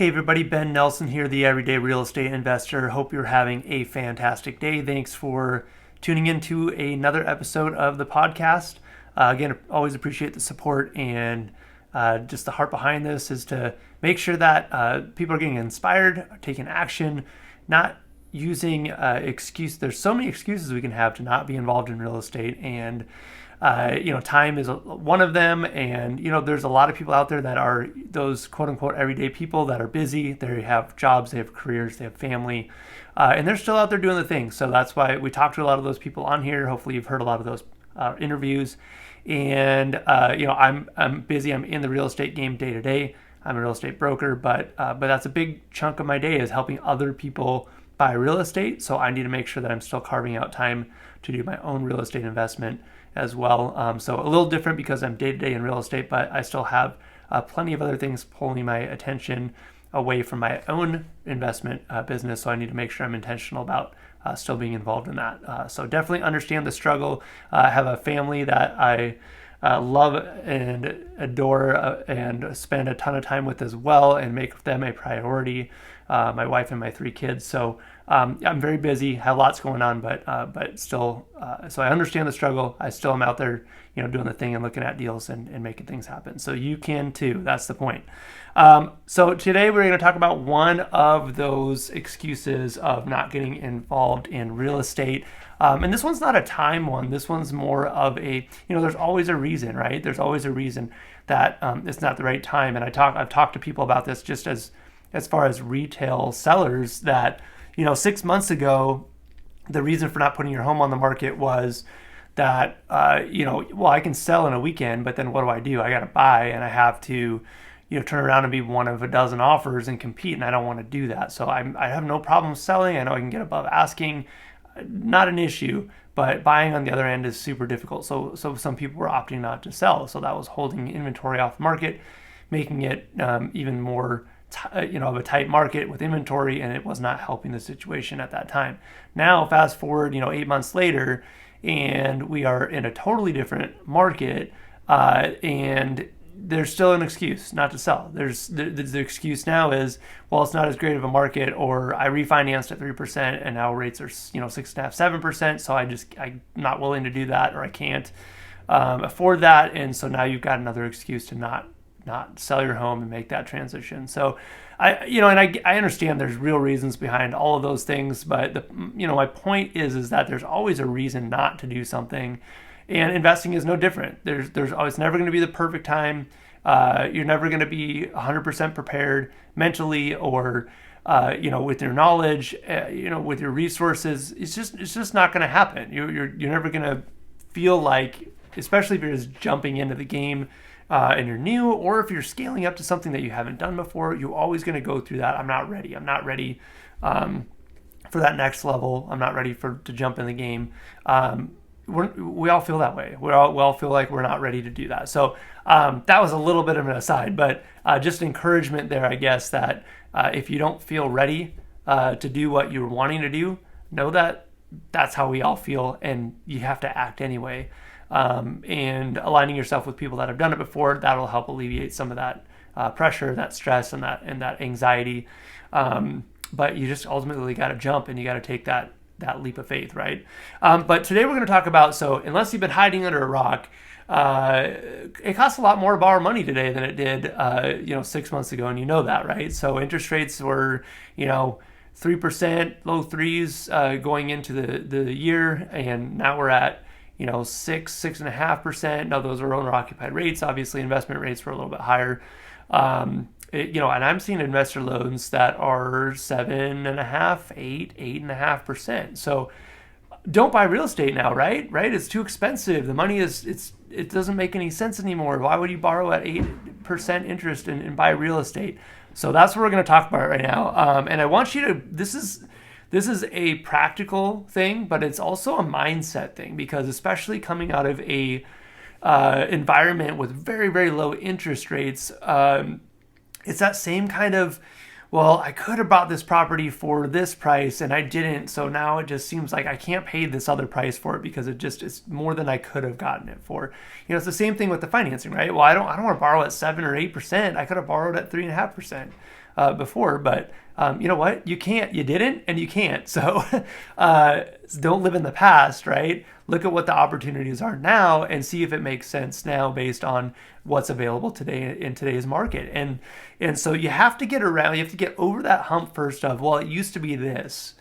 Hey everybody, Ben Nelson here, the Everyday Real Estate Investor. Hope you're having a fantastic day. Thanks for tuning into another episode of the podcast. Again, always appreciate the support, and just the heart behind this is to make sure that people are getting inspired, taking action, not using excuse. There's so many excuses we can have to not be involved in real estate, and time is one of them. And, there's a lot of people out there that are those quote unquote everyday people that are busy. They have jobs, they have careers, they have family, and they're still out there doing the thing. So that's why we talk to a lot of those people on here. Hopefully you've heard a lot of those interviews. And, I'm busy. I'm in the real estate game day to day. I'm a real estate broker, but that's a big chunk of my day is helping other people buy real estate. So I need to make sure that I'm still carving out time to do my own real estate investment as well. So a little different because I'm day-to-day in real estate, but I still have plenty of other things pulling my attention away from my own investment business. So I need to make sure I'm intentional about still being involved in that. So definitely understand the struggle. I have a family that I love and adore and spend a ton of time with as well, and make them a priority. My wife and my 3 kids. So I'm very busy, have lots going on, but still, so I understand the struggle. I still am out there, doing the thing and looking at deals and making things happen. So you can too. That's the point. So today we're going to talk about one of those excuses of not getting involved in real estate. And this one's not a time one. This one's more of a, there's always a reason, right? There's always a reason that it's not the right time. And I've talked to people about this just as far as retail sellers that, 6 months ago, the reason for not putting your home on the market was that, I can sell in a weekend, but then what do? I got to buy, and I have to, turn around and be one of a dozen offers and compete, and I don't want to do that. So I have no problem selling. I know I can get above asking, not an issue, but buying on the other end is super difficult. So some people were opting not to sell. So that was holding inventory off the market, making it even more of a tight market with inventory, and it was not helping the situation at that time. Now, fast forward, 8 months later, and we are in a totally different market, and there's still an excuse not to sell. The excuse now is, well, it's not as great of a market, or I refinanced at 3%, and now rates are 6.5%, 7%. So I'm not willing to do that, or I can't afford that, and so now you've got another excuse to not sell your home and make that transition. So I understand there's real reasons behind all of those things, but my point is that there's always a reason not to do something, and investing is no different. There's always never going to be the perfect time. You're never going to be 100% prepared mentally or with your knowledge, with your resources. It's just not going to happen. You're never going to feel like, especially if you're just jumping into the game and you're new, or if you're scaling up to something that you haven't done before, you're always going to go through that. I'm not ready for that next level. I'm not ready to jump in the game. We all feel that way. We all feel like we're not ready to do that. So that was a little bit of an aside, but just encouragement there, I guess, that if you don't feel ready to do what you're wanting to do, know that that's how we all feel, and you have to act anyway. And aligning yourself with people that have done it before, that'll help alleviate some of that pressure, that stress, and that anxiety. But you just ultimately got to jump, and you got to take that leap of faith, right? But today we're going to talk about, so unless you've been hiding under a rock, it costs a lot more to borrow money today than it did 6 months ago, and you know that, right? So interest rates were 3%, low threes going into the year, and now we're at 6.5%. Now those are owner occupied rates. Obviously, investment rates were a little bit higher. And I'm seeing investor loans that are 7.5%, 8.5%. So don't buy real estate now, right? It's too expensive. The money it doesn't make any sense anymore. Why would you borrow at 8% interest and buy real estate? So that's what we're going to talk about right now. And I want you to, this is a practical thing, but it's also a mindset thing, because especially coming out of a environment with very, very low interest rates, it's that same kind of, well, I could have bought this property for this price and I didn't, so now it just seems like I can't pay this other price for it because it's more than I could have gotten it for. It's the same thing with the financing, right? Well, I don't want to borrow at 7 or 8%. I could have borrowed at 3.5%. before, but you know what? You can't, you didn't, and you can't. So don't live in the past, right? Look at what the opportunities are now and see if it makes sense now based on what's available today in today's market. And so you have to get around, you have to get over that hump first of, well, it used to be this.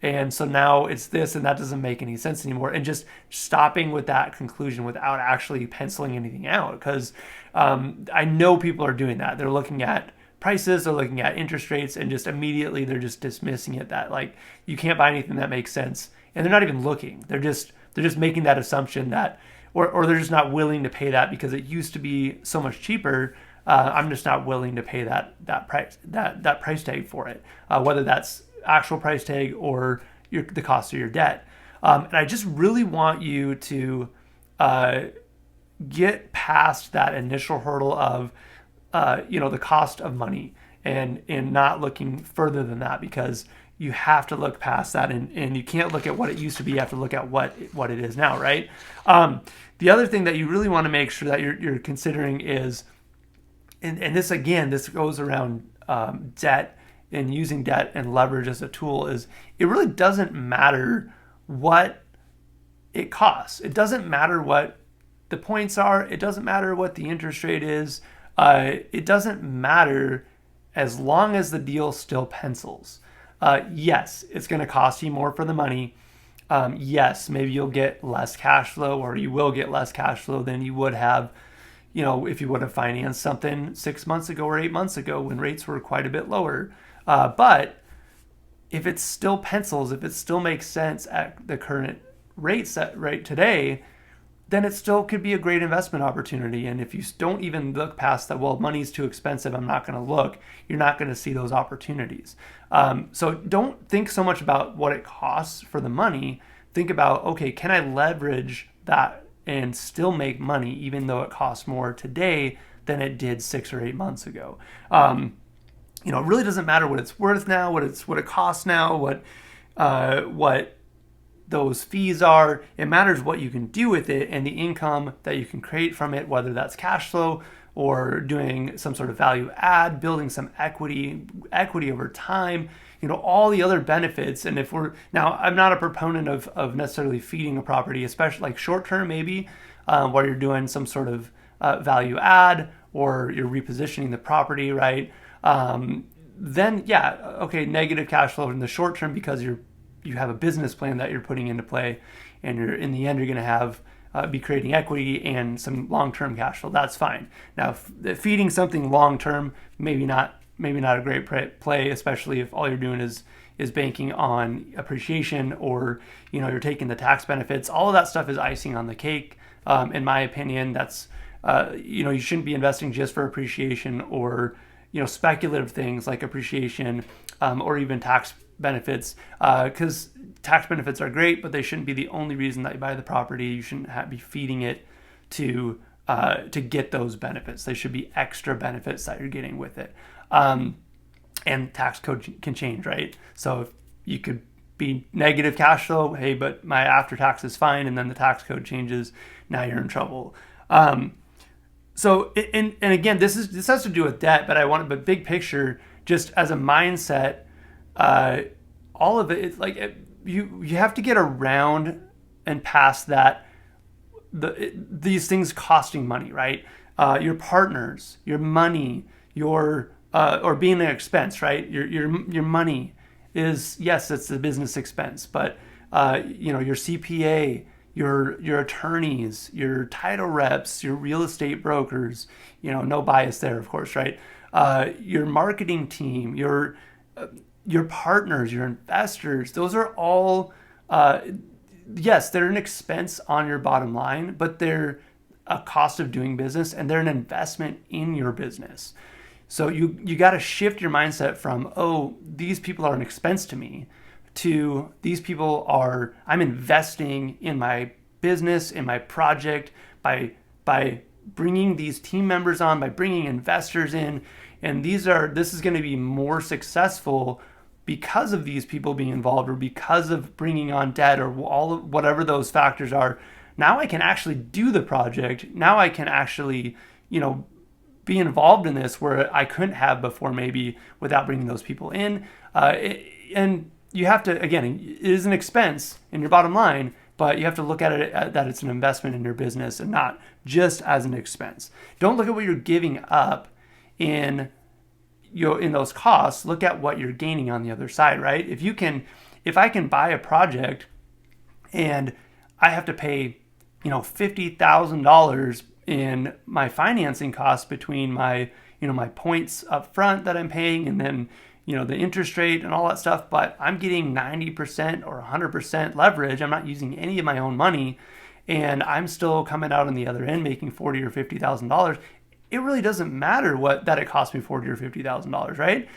And so now it's this, and that doesn't make any sense anymore. And just stopping with that conclusion without actually penciling anything out. Because I know people are doing that. They're looking at prices, they're looking at interest rates, and just immediately they're just dismissing it, that like you can't buy anything that makes sense. And they're not even looking. They're just making that assumption that, or they're just not willing to pay that because it used to be so much cheaper. I'm just not willing to pay that price tag for it, whether that's actual price tag or the cost of your debt. And I just really want you to get past that initial hurdle of the cost of money and not looking further than that, because you have to look past that, and you can't look at what it used to be. You have to look at what it is now, right? The other thing that you really want to make sure that you're considering is, and this again, this goes around debt and using debt and leverage as a tool, is it really doesn't matter what it costs. It doesn't matter what the points are. It doesn't matter what the interest rate is. It doesn't matter as long as the deal still pencils. Yes, it's going to cost you more for the money. Yes, maybe you'll get less cash flow, or you will get less cash flow than you would have, if you would have financed something 6 months ago or 8 months ago when rates were quite a bit lower. But if it still pencils, if it still makes sense at the current rates right today, then it still could be a great investment opportunity. And if you don't even look past that, well, money's too expensive, I'm not going to look, you're not going to see those opportunities. So don't think so much about what it costs for the money. Think about, okay, can I leverage that and still make money even though it costs more today than it did 6 or 8 months ago? It really doesn't matter what it's worth now, what it costs now, what those fees are. It matters what you can do with it and the income that you can create from it, whether that's cash flow or doing some sort of value add, building some equity over time, all the other benefits. And I'm not a proponent of necessarily feeding a property, especially like short term, maybe where you're doing some sort of value add or you're repositioning the property, right? Then yeah, okay, negative cash flow in the short term because you have a business plan that you're putting into play, and in the end you're going to have be creating equity and some long-term cash flow. That's fine. Now, feeding something long-term, maybe not a great play, especially if all you're doing is banking on appreciation, or you're taking the tax benefits. All of that stuff is icing on the cake. In my opinion, that's you shouldn't be investing just for appreciation or speculative things like appreciation or even tax benefits, because tax benefits are great, but they shouldn't be the only reason that you buy the property. You shouldn't be feeding it to get those benefits. They should be extra benefits that you're getting with it. And tax code can change, right? So if you could be negative cash flow, hey, but my after tax is fine, and then the tax code changes, now you're in trouble. So and again, this has to do with debt, but big picture, just as a mindset. All of it, it's like you have to get around and past that. These things costing money, right? Your partners, your money, or being an expense, right? Your money is, yes, it's a business expense, but your CPA, your attorneys, your title reps, your real estate brokers, no bias there, of course, right? Your marketing team, your partners, your investors, those are all, yes, they're an expense on your bottom line, but they're a cost of doing business, and they're an investment in your business. So you got to shift your mindset from, oh, these people are an expense to me, to these people I'm investing in my business, in my project, by bringing these team members on, by bringing investors in, and this is going to be more successful because of these people being involved, or because of bringing on debt, or whatever those factors are. Now I can actually do the project. Now I can actually, be involved in this where I couldn't have before, maybe without bringing those people in. And you have to, again, it is an expense in your bottom line, but you have to look at it that it's an investment in your business and not just as an expense. Don't look at what you're giving up in those costs. Look at what you're gaining on the other side, right? If I can buy a project and I have to pay, $50,000 in my financing costs between my points up front that I'm paying and then, the interest rate and all that stuff, but I'm getting 90% or 100% leverage. I'm not using any of my own money, and I'm still coming out on the other end making $40,000 or $50,000. It really doesn't matter that it cost me $40,000 or $50,000, right?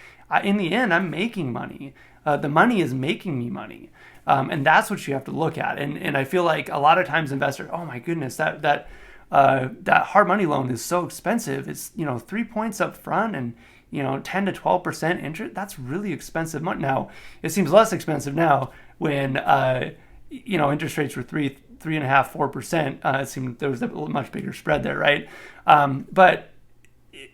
In the end, I'm making money. The money is making me money. And that's what you have to look at. And I feel like a lot of times investors, oh my goodness, that hard money loan is so expensive. It's 3 points up front and 10 to 12% interest. That's really expensive money. Now it seems less expensive now when interest rates were 3.5%, 4%. It seemed there was a much bigger spread there, right? But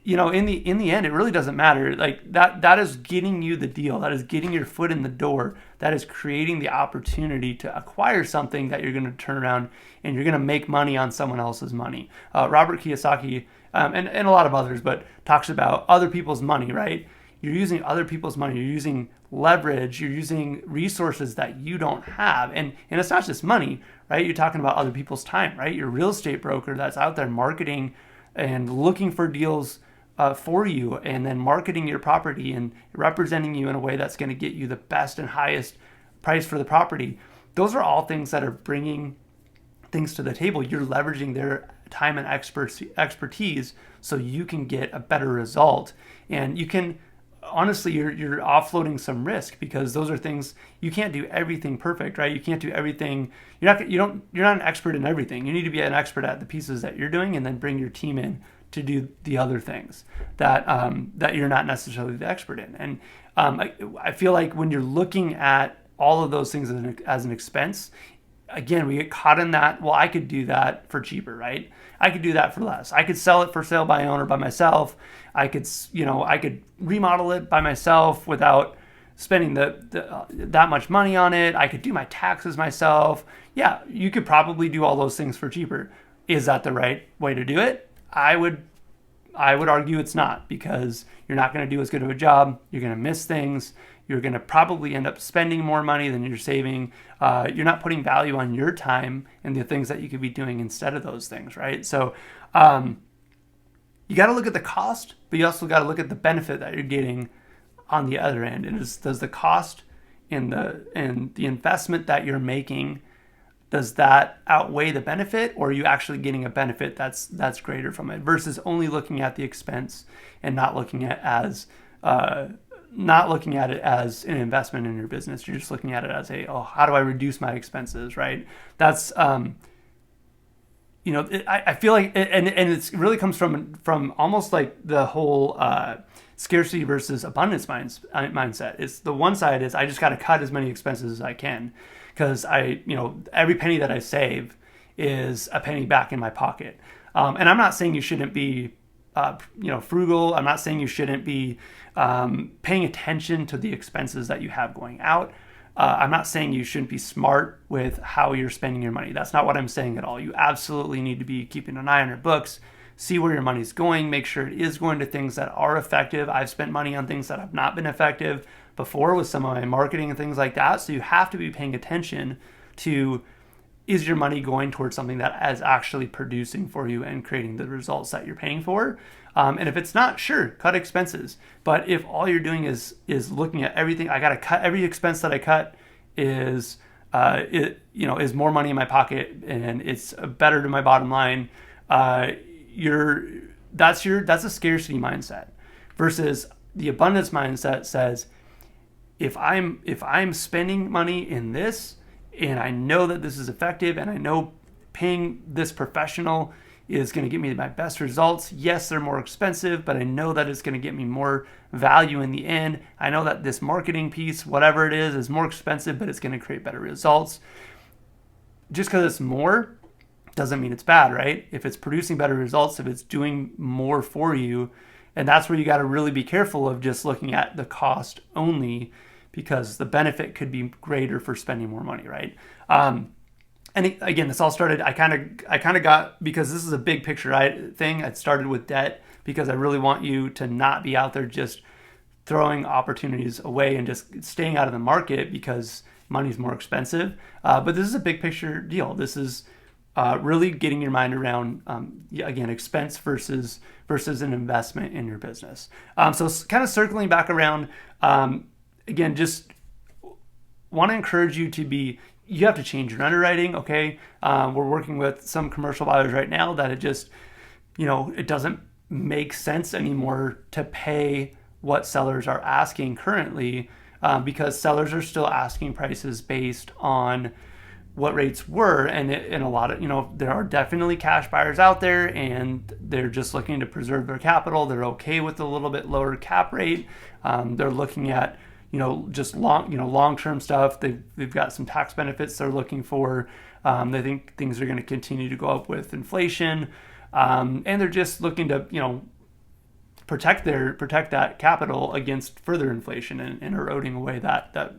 in the end, it really doesn't matter. Like that is getting you the deal. That is getting your foot in the door. That is creating the opportunity to acquire something that you're going to turn around and you're going to make money on someone else's money. Robert Kiyosaki and a lot of others, but talks about other people's money, right? You're using other people's money. You're using leverage. You're using resources that you don't have. And it's not just money, right? You're talking about other people's time, right? Your real estate broker that's out there marketing and looking for deals for you, and then marketing your property and representing you in a way that's going to get you the best and highest price for the property. Those are all things that are bringing things to the table. You're leveraging their time and expertise so you can get a better result. And you can, honestly, you're offloading some risk, because those are things you can't do everything perfect, right? You can't do everything. You're not an expert in everything. You need to be an expert at the pieces that you're doing, and then bring your team in to do the other things that you're not necessarily the expert in. And I feel like when you're looking at all of those things as an expense, again, we get caught in that. Well, I could do that for cheaper, right? I could do that for less. I could sell it for sale by owner by myself. I could remodel it by myself without spending that much money on it. I could do my taxes myself. Yeah, you could probably do all those things for cheaper. Is that the right way to do it? I would argue it's not, because you're not going to do as good of a job. You're going to miss things. You're going to probably end up spending more money than you're saving. You're not putting value on your time and the things that you could be doing instead of those things, right? So you got to look at the cost, but you also got to look at the benefit that you're getting on the other end. And does the cost and the investment that you're making, does that outweigh the benefit, or are you actually getting a benefit that's greater from it, versus only looking at the expense and not looking at it as an investment in your business? You're just looking at it as how do I reduce my expenses, right? That's I feel like, and it really comes from almost like the whole scarcity versus abundance mindset. It's the one side is I just got to cut as many expenses as I can, because every penny that I save is a penny back in my pocket. And I'm not saying you shouldn't be frugal. I'm not saying you shouldn't be paying attention to the expenses that you have going out. I'm not saying you shouldn't be smart with how you're spending your money. That's not what I'm saying at all. You absolutely need to be keeping an eye on your books, see where your money's going, make sure it is going to things that are effective. I've spent money on things that have not been effective before with some of my marketing and things like that. So you have to be paying attention to, is your money going towards something that is actually producing for you and creating the results that you're paying for? And if it's not, sure, cut expenses. But if all you're doing is looking at everything, I got to cut every expense that I cut is more money in my pocket and it's better to my bottom line. That's a scarcity mindset, versus the abundance mindset says, if I'm spending money in this, and I know that this is effective, and I know paying this professional is going to get me my best results. Yes, they're more expensive, but I know that it's going to get me more value in the end. I know that this marketing piece, whatever it is more expensive, but it's going to create better results. Just because it's more doesn't mean it's bad, right? If it's producing better results, if it's doing more for you, and that's where you got to really be careful of just looking at the cost only, because the benefit could be greater for spending more money, right? And again, this all started, I kind of got, because this is a big picture thing, it started with debt, because I really want you to not be out there just throwing opportunities away and just staying out of the market because money's more expensive. But this is a big picture deal. This is really getting your mind around, again, expense versus an investment in your business. So kind of circling back around, again, just want to encourage you you have to change your underwriting, okay? We're working with some commercial buyers right now that it just, it doesn't make sense anymore to pay what sellers are asking currently, because sellers are still asking prices based on what rates were. And a lot of, there are definitely cash buyers out there, and they're just looking to preserve their capital. They're okay with a little bit lower cap rate. They're looking at, just long-term stuff. They've got some tax benefits they're looking for. They think things are going to continue to go up with inflation. And they're just looking to, protect that capital against further inflation and eroding away that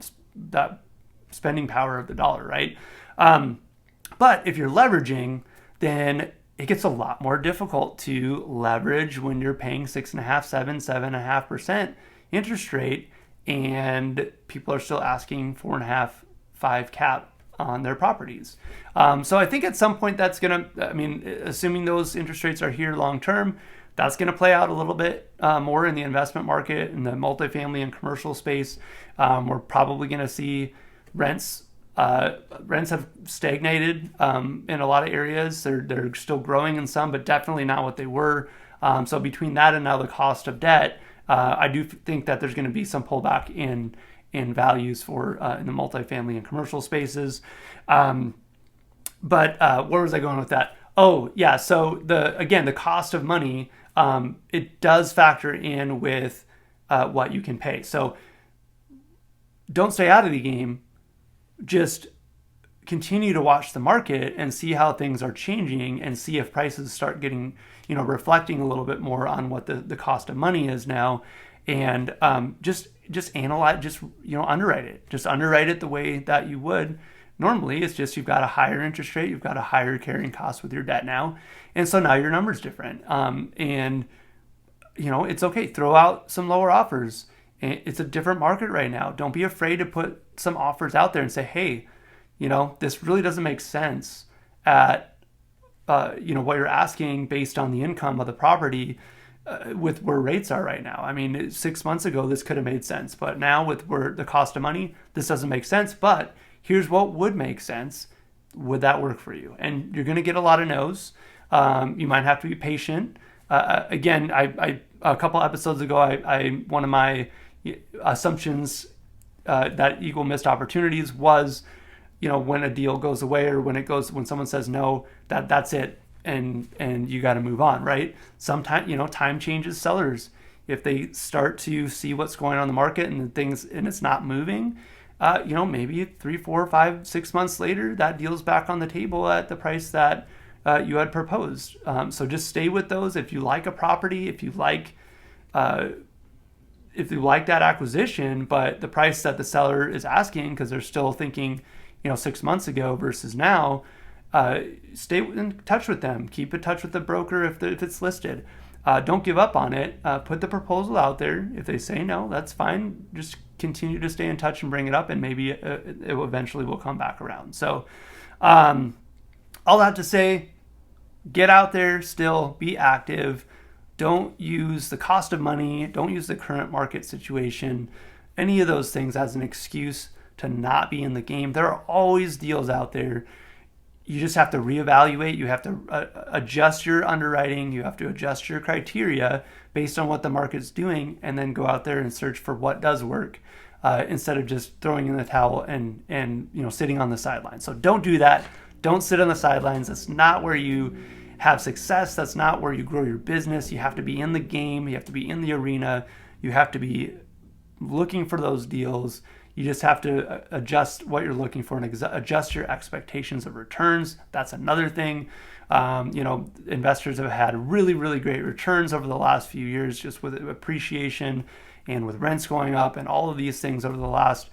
spending power of the dollar, right? But if you're leveraging, then it gets a lot more difficult to leverage when you're paying 6.5%, 7.5% 7.5% interest rate, and people are still asking 4.5%, 5% cap on their properties. So I think at some point that's going to, assuming those interest rates are here long term, that's going to play out a little bit more in the investment market, in the multifamily and commercial space. We're probably going to see rents have stagnated in a lot of areas. They're still growing in some, but definitely not what they were. So between that and now the cost of debt, I do think that there's going to be some pullback in values for in the multifamily and commercial spaces. But where was I going with that? Oh, yeah. So the cost of money, it does factor in with what you can pay. So don't stay out of the game. Just continue to watch the market and see how things are changing, and see if prices start getting, reflecting a little bit more on what the cost of money is now. And just analyze, underwrite it. Just underwrite it the way that you would normally. It's just you've got a higher interest rate, you've got a higher carrying cost with your debt now, and so now your number's different. And it's okay. Throw out some lower offers. It's a different market right now. Don't be afraid to put some offers out there and say, hey, this really doesn't make sense at what you're asking based on the income of the property. With where rates are right now. 6 months ago, this could have made sense, but now with where the cost of money, this doesn't make sense, but here's what would make sense. Would that work for you? And you're going to get a lot of no's. You might have to be patient. Again, I a couple episodes ago, I one of my assumptions that equal missed opportunities was, when a deal goes away, or when someone says no, that's it. And you got to move on, right? Sometimes, time changes sellers. If they start to see what's going on in the market and it's not moving, maybe 3, 4, 5, 6 months later, that deal's back on the table at the price that you had proposed. So just stay with those. If you like a property, if you like that acquisition, but the price that the seller is asking, because they're still thinking, 6 months ago versus now, stay in touch with them. Keep in touch with the broker if it's listed. Don't give up on it. Put the proposal out there. If they say no, that's fine. Just continue to stay in touch and bring it up, and maybe it eventually will come back around. So all that to say, get out there, still be active. Don't use the cost of money. Don't use the current market situation, any of those things, as an excuse to not be in the game. There are always deals out there. You just have to reevaluate. You have to adjust your underwriting. You have to adjust your criteria based on what the market's doing, and then go out there and search for what does work, instead of just throwing in the towel and sitting on the sidelines. So don't do that. Don't sit on the sidelines. That's not where you have success. That's not where you grow your business. You have to be in the game. You have to be in the arena. You have to be looking for those deals. You just have to adjust what you're looking for and adjust your expectations of returns. That's another thing. Investors have had really, really great returns over the last few years, just with appreciation and with rents going up, and all of these things over the last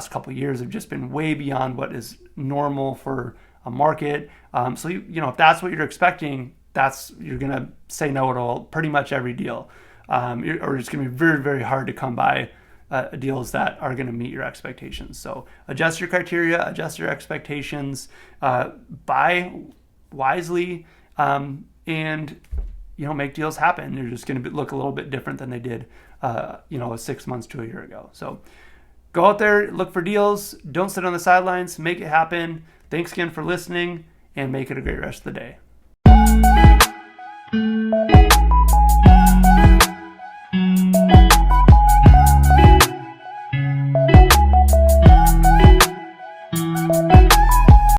couple of years have just been way beyond what is normal for a market. So if that's what you're expecting, you're gonna say no to pretty much every deal, or it's gonna be very, very hard to come by deals that are going to meet your expectations. So adjust your criteria, adjust your expectations, buy wisely, and make deals happen. They're just going to look a little bit different than they did 6 months to a year ago. So go out there, look for deals, don't sit on the sidelines, make it happen. Thanks again for listening, and make it a great rest of the day.